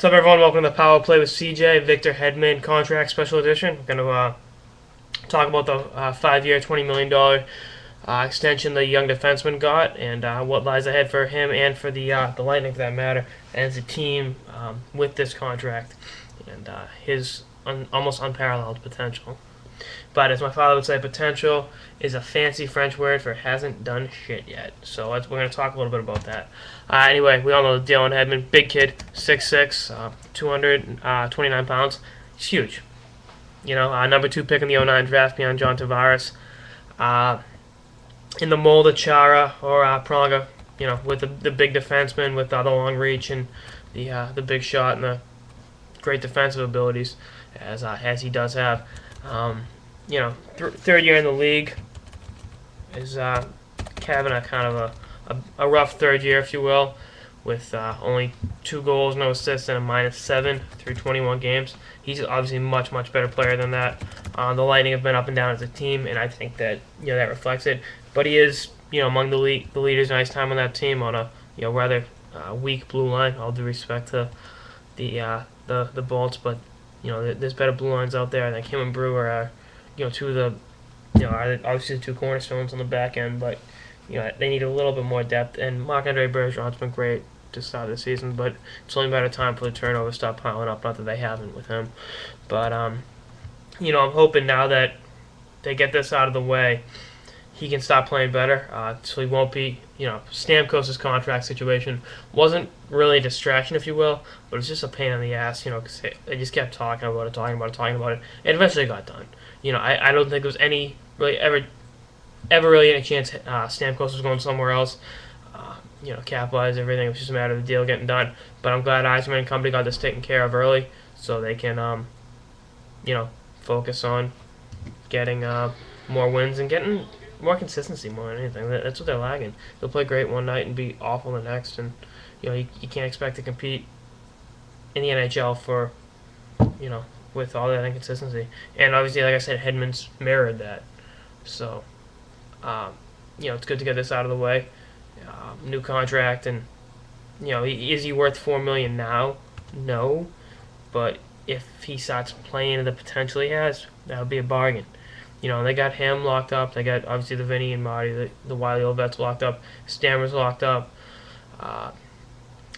What's up, everyone? Welcome to the Power Play with CJ. Victor Hedman contract special edition. We're going to talk about the 5-year, $20 million extension the young defenseman got, and what lies ahead for him and for the Lightning, for that matter, as a team with this contract and his almost unparalleled potential. But as my father would say, potential is a fancy French word for hasn't done shit yet. So we're going to talk a little bit about that. Anyway, we all know Dylan Hedman, big kid, 6'6", 229 pounds. He's huge. You know, number 2 pick in the 09 draft behind John Tavares. In the mold of Chara or Pronger, you know, with the big defenseman with the long reach and the big shot and the great defensive abilities, as he does have. You know, third year in the league is having a kind of a rough third year, if you will, with only 2 goals, no assists, and a -7 through 21 games. He's obviously a much better player than that. The Lightning have been up and down as a team, and I think that that reflects it. But he is among the leaders in ice time on that team on a rather weak blue line. All due respect to the Bolts, but there's better blue lines out there. I think him and Brewer are two of the are obviously the 2 cornerstones on the back end, but they need a little bit more depth. And Marc-Andre Bergeron's been great to start the season, but it's only a matter of time for the turnovers to stop piling up. Not that they haven't with him, but I'm hoping now that they get this out of the way, he can start playing better. So he won't be, Stamkos' contract situation wasn't really a distraction, if you will, but it's just a pain in the ass, because they just kept talking about it, and eventually got done. I don't think there was any really ever really any chance Stamkos was going somewhere else. Cap-wise, everything. It was just a matter of the deal getting done. But I'm glad Eisman and company got this taken care of early, so they can, focus on getting more wins and getting more consistency more than anything. That's what they're lagging. They'll play great one night and be awful the next, and you can't expect to compete in the NHL for with all that inconsistency. And obviously, like I said, Hedman's mirrored that. So it's good to get this out of the way. New contract, and is he worth $4 million now? No, but if he starts playing the potential he has, that would be a bargain. They got him locked up. They got obviously the Vinny and Marty, the Wiley old vets locked up. Stammer's locked up.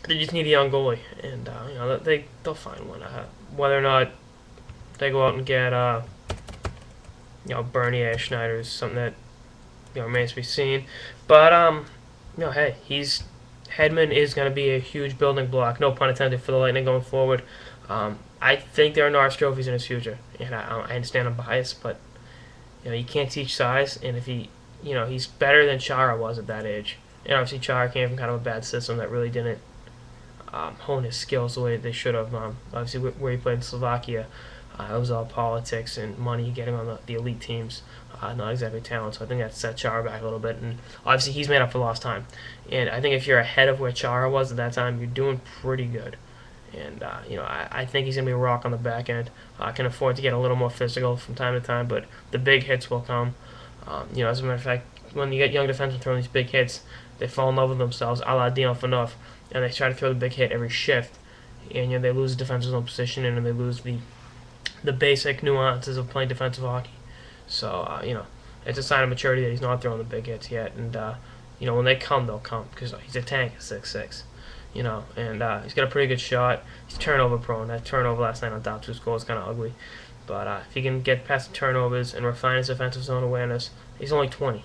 They just need a young goalie, and they'll find one. Whether or not they go out and get Bernier, Schneider is something that remains to be seen. But hey, Hedman is going to be a huge building block, no pun intended, for the Lightning going forward. I think there are Norris trophies in his future, and I understand I'm biased, but you can't teach size, and if he's better than Chara was at that age. And obviously Chara came from kind of a bad system that really didn't hone his skills the way they should have. Obviously where he played in Slovakia, it was all politics and money, getting on the elite teams, not exactly talent. So I think that set Chara back a little bit, and obviously he's made up for lost time. And I think if you're ahead of where Chara was at that time, you're doing pretty good. And I think he's gonna be a rock on the back end. Can afford to get a little more physical from time to time, but the big hits will come. As a matter of fact, when you get young defensemen throwing these big hits, they fall in love with themselves, a la Dion Phaneuf, and they try to throw the big hit every shift, and they lose the defensive zone position, and they lose the basic nuances of playing defensive hockey. So it's a sign of maturity that he's not throwing the big hits yet, and when they come, they'll come, because he's a tank at 6'6". And he's got a pretty good shot. He's turnover prone. That turnover last night on top 2 scores is kind of ugly. But if he can get past the turnovers and refine his defensive zone awareness, he's only 20.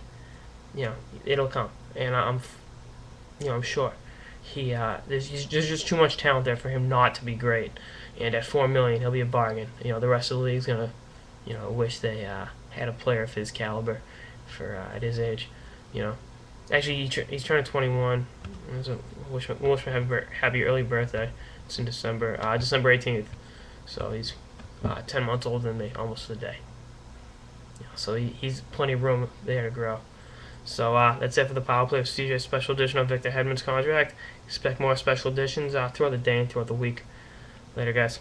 It'll come. And I'm sure there's just too much talent there for him not to be great. And at $4 million, he'll be a bargain. The rest of the league's gonna, wish they had a player of his caliber for at his age. Actually, he's turning 21. Wish him a happy early birthday. It's in December 18th. So he's 10 months older than me, almost a day. So he's plenty of room there to grow. So that's it for the Power Play of CJ special edition of Victor Hedman's contract. Expect more special editions throughout the day and throughout the week. Later, guys.